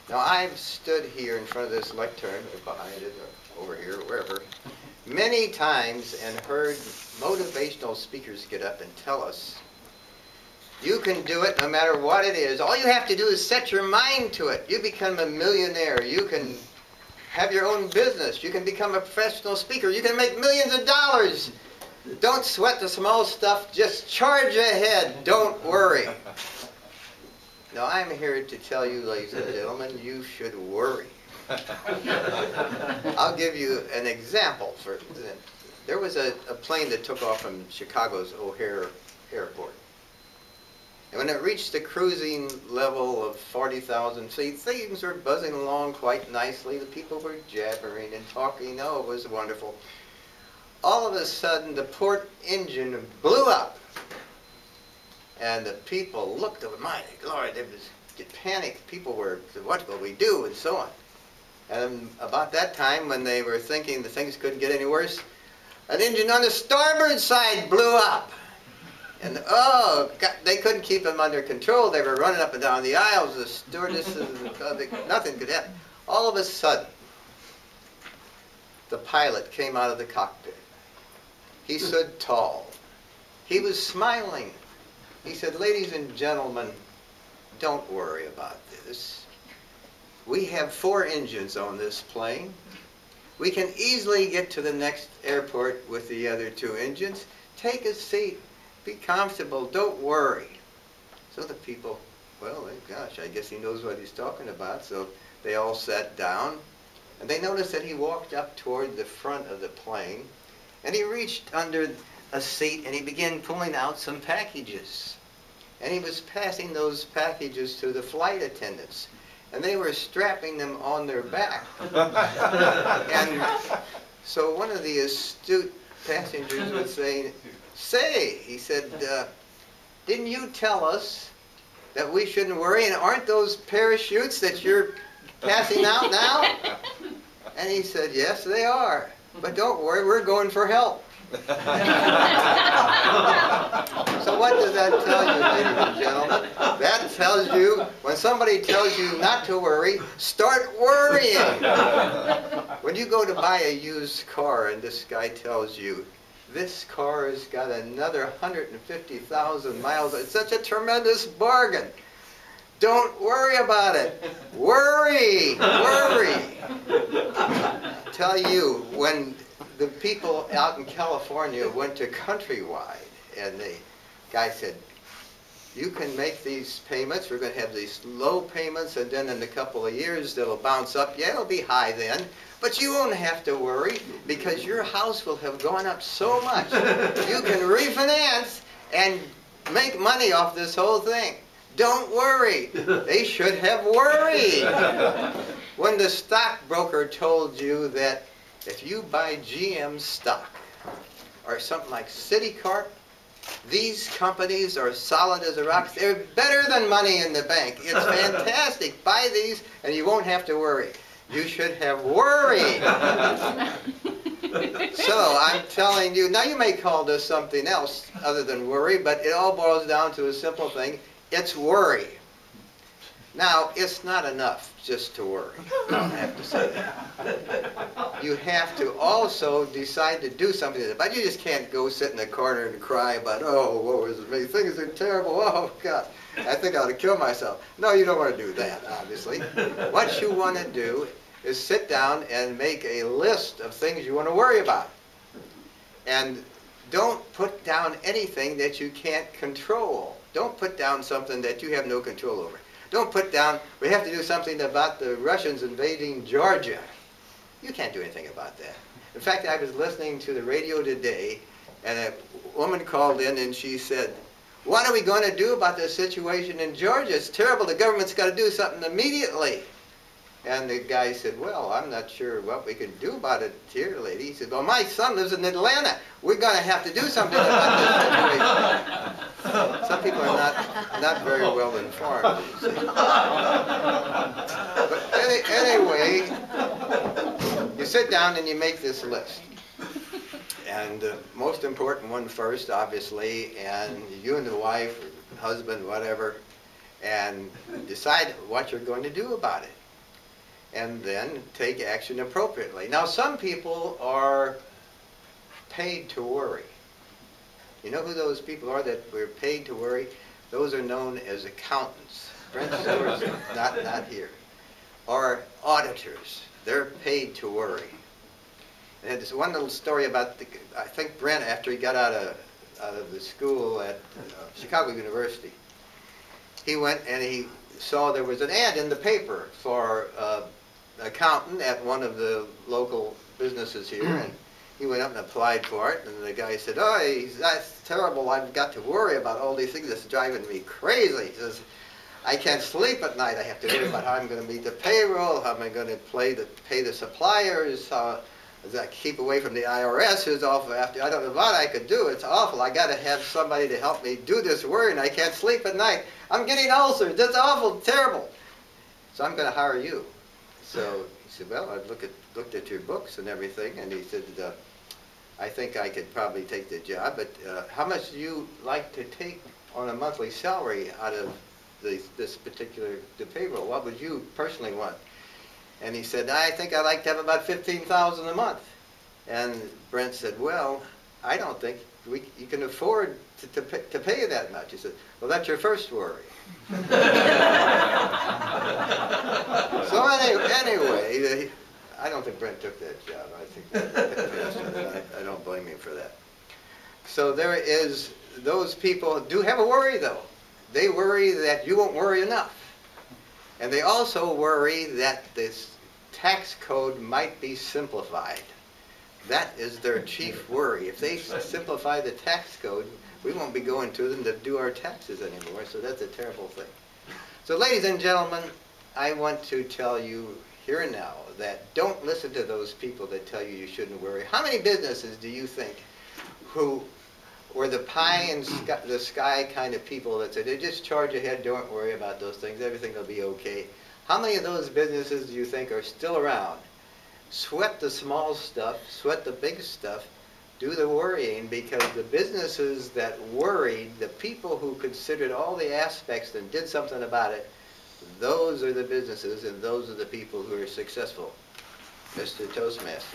Now, I've stood here in front of this lectern, or behind it, or over here, or wherever, many times and heard motivational speakers get up and tell us, you can do it no matter what it is. All you have to do is set your mind to it. You become a millionaire. You can have your own business. You can become a professional speaker. You can make millions of dollars. Don't sweat the small stuff. Just charge ahead. Don't worry. Now, I'm here to tell you, ladies and gentlemen, you should worry. I'll give you an example. There was a plane that took off from Chicago's O'Hare Airport. And when it reached the cruising level of 40,000 feet, things were buzzing along quite nicely. The people were jabbering and talking. Oh, it was wonderful. All of a sudden, the port engine blew up. And the people looked over, my Lord, they was panicked. People were, what will we do, and so on. And about that time, when they were thinking that things couldn't get any worse, an engine on the starboard side blew up. And oh, God, they couldn't keep them under control. They were running up and down the aisles. The stewardesses, nothing could happen. All of a sudden, the pilot came out of the cockpit. He stood tall. He was smiling. He said, ladies and gentlemen, don't worry about this. We have 4 engines on this plane. We can easily get to the next airport with the other 2 engines. Take a seat. Be comfortable. Don't worry. So the people, well, gosh, I guess he knows what he's talking about. So they all sat down. And they noticed that he walked up toward the front of the plane. And he reached under a seat and he began pulling out some packages. And he was passing those packages to the flight attendants. And they were strapping them on their back. And so one of the astute passengers was saying, say, he said, didn't you tell us that we shouldn't worry? And aren't those parachutes that you're passing out now? And he said, yes, they are. But don't worry, we're going for help. So what does that tell you, ladies and gentlemen? That tells you, when somebody tells you not to worry, start worrying. When you go to buy a used car and this guy tells you, this car has got another 150,000 miles, it's such a tremendous bargain. Don't worry about it. Worry, worry. Tell you, when the people out in California went to Countrywide, and the guy said, you can make these payments, we're going to have these low payments, and then in a couple of years they'll bounce up. Yeah, it'll be high then, but you won't have to worry because your house will have gone up so much. You can refinance and make money off this whole thing. Don't worry. They should have worried. When the stockbroker told you that if you buy GM stock or something like Citicorp, these companies are solid as a rock. They're better than money in the bank. It's fantastic. Buy these and you won't have to worry. You should have worried. So I'm telling you, now you may call this something else other than worry, but it all boils down to a simple thing. It's worry. Now, it's not enough just to worry. I have to say that. You have to also decide to do something about it. You just can't go sit in a corner and cry about, oh, woe is me, things are terrible, oh, God, I think I ought to kill myself. No, you don't want to do that, obviously. What you want to do is sit down and make a list of things you want to worry about. And don't put down anything that you can't control. Don't put down something that you have no control over. Don't put down, we have to do something about the Russians invading Georgia. You can't do anything about that. In fact, I was listening to the radio today, and a woman called in and she said, what are we going to do about the situation in Georgia? It's terrible. The government's got to do something immediately. And the guy said, well, I'm not sure what we can do about it here, lady. He said, well, my son lives in Atlanta. We're going to have to do something about this situation. Some people are not very well informed, you see. But anyway, you sit down and you make this list. And the most important one first, obviously, and you and the wife, or husband, whatever, and decide what you're going to do about it. and then take action appropriately. Now, some people are paid to worry. You know who those people are that were paid to worry? Those are known as accountants. Brandt-Worry's not here. Or auditors. They're paid to worry. And I had this one little story about, I think Brandt, after he got out of the school at Chicago University, he went and he saw there was an ad in the paper for an accountant at one of the local businesses here, and he went up and applied for it, and the guy said, "Oh, that's terrible, I've got to worry about all these things, that's driving me crazy." He says, "I can't sleep at night, I have to worry about how I'm going to meet the payroll, how am I going to pay the suppliers, how I keep away from the IRS, who's awful after, I don't know what I could do, it's awful, I got to have somebody to help me do this worry, and I can't sleep at night, I'm getting ulcers, that's awful, terrible, so I'm going to hire you." So he said, "Well, I've looked at your books and everything," and he said, "I think I could probably take the job, but how much do you like to take on a monthly salary out of this particular payroll? What would you personally want?" And he said, "I think I'd like to have about $15,000 a month." And Brent said, "Well, I don't think you can afford to pay you that much." He said, "Well, that's your first worry." So anyway, I don't think Brent took that job. I think I don't blame him for that. So there is, those people do have a worry though. They worry that you won't worry enough. And they also worry that this tax code might be simplified. That is their chief worry. If they simplify the tax code, we won't be going to them to do our taxes anymore, so that's a terrible thing. So ladies and gentlemen, I want to tell you here and now that don't listen to those people that tell you shouldn't worry. How many businesses do you think who were the pie in the sky kind of people that said, "They just charge ahead, don't worry about those things, everything will be okay"? How many of those businesses do you think are still around? Sweat the small stuff, sweat the big stuff, do the worrying, because the businesses that worried, the people who considered all the aspects and did something about it, those are the businesses and those are the people who are successful. Mr. Toastmaster.